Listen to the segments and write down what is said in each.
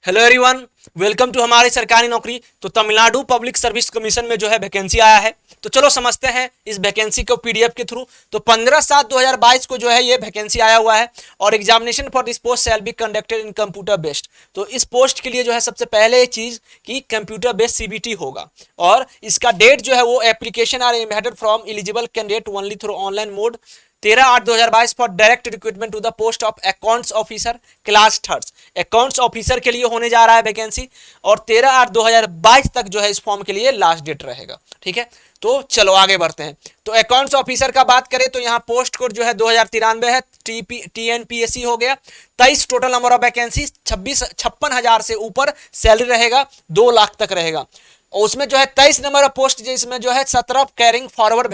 Hello everyone, welcome to हमारी सरकारी नौकरी। तो तमिलनाडु पब्लिक सर्विस कमीशन में जो है वैकेंसी आया है। तो चलो समझते हैं इस वैकेंसी को पीडीएफ के थ्रू। तो 15/7/2022 को जो है ये वैकेंसी आया हुआ है और examination for this post shall be conducted in computer based. तो इस पोस्ट के लिए जो है सबसे पहले चीज कि कंप्यूटर बेस्ड सीबीटी होगा और इसका डेट जो है वो application are invited from eligible candidate only through online mode 13/8/2022 for direct recruitment to the post of accounts officer class third. Accounts officer के लिए होने जा रहा है वैकेंसी और 13/8/2022 तक जो है इस फॉर्म के लिए लास्ट डेट रहेगा। ठीक है, तो चलो आगे बढ़ते हैं। तो अकाउंट्स ऑफिसर का बात करें तो यहाँ पोस्ट कोड जो है 2093 है। टीएनपीएससी हो गया। 23 टोटल नंबर ऑफ वैकेंसी, 56,000 से ऊपर सैलरी रहेगा, 2 लाख तक रहेगा। और उसमें जो है 23 नंबर ऑफ पोस्ट जिसमें जो है 17 कैरिंग फॉरवर्ड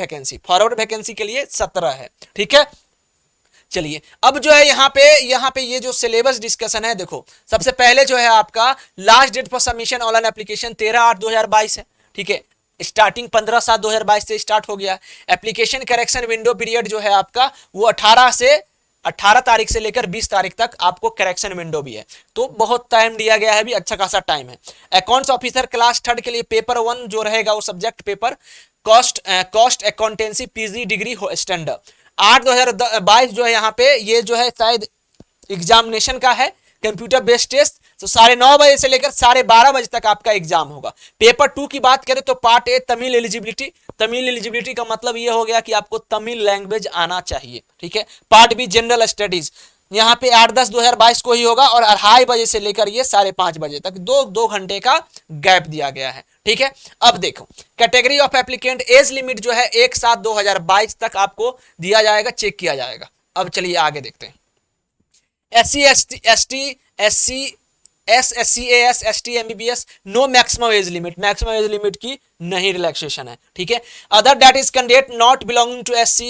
वैकेंसी के लिए 17 है। ठीक है, चलिए अब जो है यहाँ पे ये जो सिलेबस डिस्कशन है, देखो सबसे पहले जो है आपका last date for submission online application 13/8/2022 है। ठीक है, स्टार्टिंग 15/7/2022 से स्टार्ट हो गया। एप्लीकेशन करेक्शन विंडो पीरियड जो है आपका वो 18 तारीख से लेकर 20 तारीख तक आपको करेक्शन विंडो भी है। तो बहुत टाइम दिया गया है, भी अच्छा खासा टाइम है। अकाउंट्स ऑफिसर क्लास थर्ड के लिए पेपर 1 जो रहेगा वो subject paper cost accountancy PG degree standard 8/2022 जो है यहाँ पे ये जो है शायद एग्जामिनेशन का है कंप्यूटर बेस्ड टेस्ट। तो 9:30 से लेकर 12:30 तक आपका एग्जाम होगा। पेपर 2 की बात करें तो पार्ट ए तमिल एलिजिबिलिटी का मतलब ये हो गया कि आपको तमिल लैंग्वेज आना चाहिए। ठीक है, पार्ट बी जनरल स्टडीज यहाँ पे 8/10/2022 को ही होगा और 2:30 से लेकर ये 5:30 तक दो घंटे का गैप दिया गया है। ठीक है, अब देखो category of applicant age limit जो है 1/7/2022 तक आपको दिया जाएगा, चेक किया जाएगा। अब चलिए आगे देखते हैं। SC SSCAS ST MBBS no maximum age limit की नहीं रिलैक्सेशन है। ठीक है, other that is candidate not belonging to SC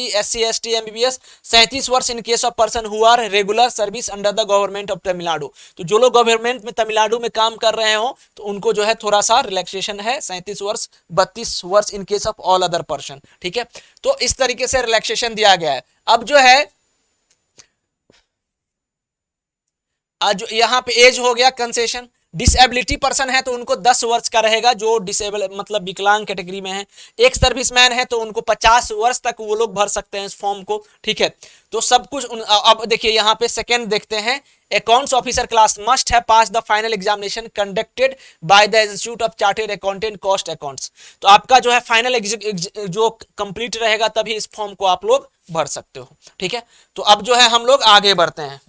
ST MBBS 37 वर्ष in case of person who are regular service under the government of Tamil Nadu. तो जो लोग government में तमिलनाडु में काम कर रहे हो तो उनको जो है थोड़ा सा रिलैक्सेशन है, 37 वर्ष 32 वर्ष in case of all other person. ठीक है, तो इस तरीके से रिलैक्सेशन दिया गया है। अब जो है आज यहाँ पे एज हो गया कंसेशन। डिसेबिलिटी पर्सन है तो उनको 10 वर्ष का रहेगा, जो डिसेबल मतलब विकलांग कैटेगरी में है। एक सर्विसमैन है तो उनको 50 वर्ष तक वो लोग भर सकते हैं इस फॉर्म को। ठीक है, तो सब कुछ अब देखिए यहाँ पे सेकंड देखते हैं। अकाउंट्स ऑफिसर क्लास मस्ट है pass the final examination conducted by the institute of chartered accountant cost accounts. तो आपका जो है फाइनल जो कंप्लीट रहेगा तभी इस फॉर्म को आप लोग भर सकते हो। ठीक है, तो अब जो है हम लोग आगे बढ़ते हैं।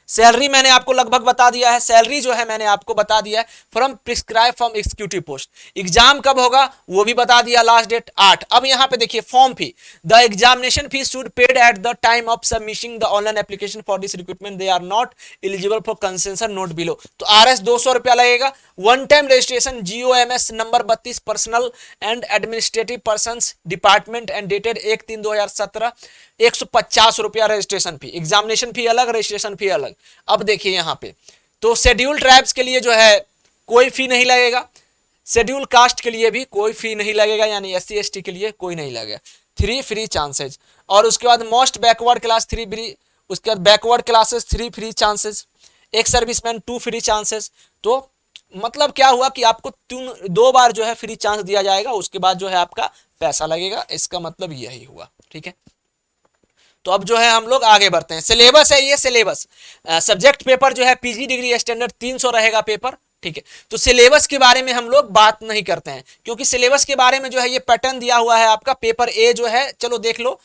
सैलरी मैंने आपको लगभग बता दिया है, सैलरी जो है मैंने आपको बता दिया है। From prescribe from executive post exam कब होगा वो भी बता दिया, लास्ट डेट 8। अब यहाँ पे देखिए form fee, the examination fee should paid at the time of submitting the online application for this recruitment, they are not eligible for concession note below. तो RS 200 रुपया लगेगा। One time registration GOMS number 32 personnel and administrative person department and dated 1/3/2017 150 रुपया registration fee. Examination फी अलग, registration fee अलग। अब देखिए यहाँ पे तो शेड्यूल ट्राइब्स के लिए जो है कोई फी नहीं लगेगा, शेड्यूल कास्ट के लिए भी कोई फी नहीं लगेगा, यानी SC ST के लिए कोई नहीं लगेगा। 3 फ्री चांसेज। और उसके बाद मोस्ट बैकवर्ड क्लास 3 फ्री, उसके बाद बैकवर्ड क्लासेस 3 फ्री चांसेस, एक सर्विसमैन 2 फ्री चांसेस। तो मतलब क्या हुआ कि आपको 2 बार जो है फ्री चांस दिया जाएगा, उसके बाद जो है आपका पैसा लगेगा। इसका मतलब यही हुआ। ठीक है, तो अब जो है हम लोग आगे बढ़ते हैं। सिलेबस है ये, सिलेबस सब्जेक्ट पेपर जो है PG डिग्री स्टैंडर्ड 300 रहेगा पेपर। ठीक है, तो सिलेबस के बारे में हम लोग बात नहीं करते हैं क्योंकि सिलेबस के बारे में जो है ये पैटर्न दिया हुआ है आपका। पेपर ए जो है चलो देख लो,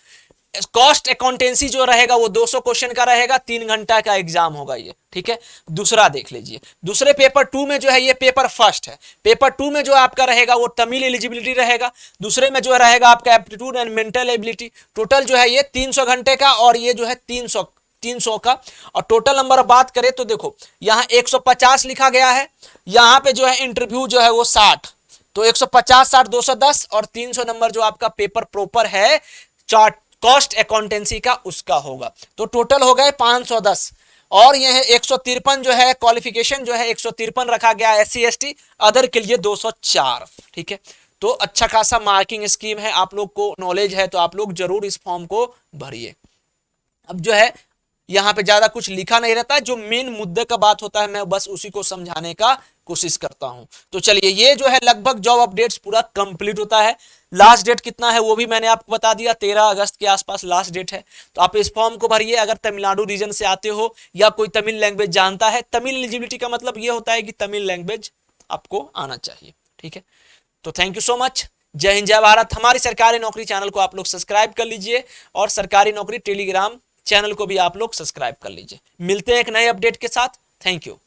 कॉस्ट अकाउंटेंसी जो रहेगा वो 200 क्वेश्चन का रहेगा, 3 घंटा का एग्जाम होगा ये। ठीक है, दूसरा देख लीजिए। दूसरे पेपर 2 में जो है ये पेपर फर्स्ट है। पेपर 2 में जो आपका रहेगा वो तमिल एलिजिबिलिटी रहेगा। दूसरे में जो रहेगा आपका aptitude and mental ability. Total जो है ये 300 घंटे का और ये जो है 300 का। और टोटल नंबर बात करें तो देखो यहाँ 150 लिखा गया है, यहाँ पे जो है इंटरव्यू जो है वो 60। तो 150 60 210 और 300 नंबर जो आपका पेपर प्रॉपर है चार्ट कॉस्ट अकाउंटेंसी का उसका होगा। तो टोटल हो गए 510 और यह 153 जो है क्वालिफिकेशन जो है 153 रखा गया SC ST, अदर के लिए 204। ठीक है, तो अच्छा खासा मार्किंग स्कीम है, आप लोग को नॉलेज है तो आप लोग जरूर इस फॉर्म को भरिए। अब जो है यहाँ पे ज्यादा कुछ लिखा नहीं रहता, जो मेन मुद्दे का बात होता है मैं बस उसी को समझाने का कोशिश करता हूं। तो चलिए, ये जो है लगभग जॉब अपडेट्स पूरा कंप्लीट होता है। लास्ट डेट कितना है वो भी मैंने आपको बता दिया, 13 अगस्त के आसपास लास्ट डेट है। तो आप इस फॉर्म को भरिए। अगर तमिलनाडु रीजन से आते हो या कोई तमिल लैंग्वेज जानता है, तमिल एलिजिबिलिटी का मतलब ये होता है कि तमिल लैंग्वेज आपको आना चाहिए। ठीक है, तो थैंक यू सो मच। जय हिंद, जय भारत। हमारी सरकारी नौकरी चैनल को आप लोग सब्सक्राइब कर लीजिए और सरकारी नौकरी टेलीग्राम चैनल को भी आप लोग सब्सक्राइब कर लीजिए। मिलते हैं एक नए अपडेट के साथ। Thank you.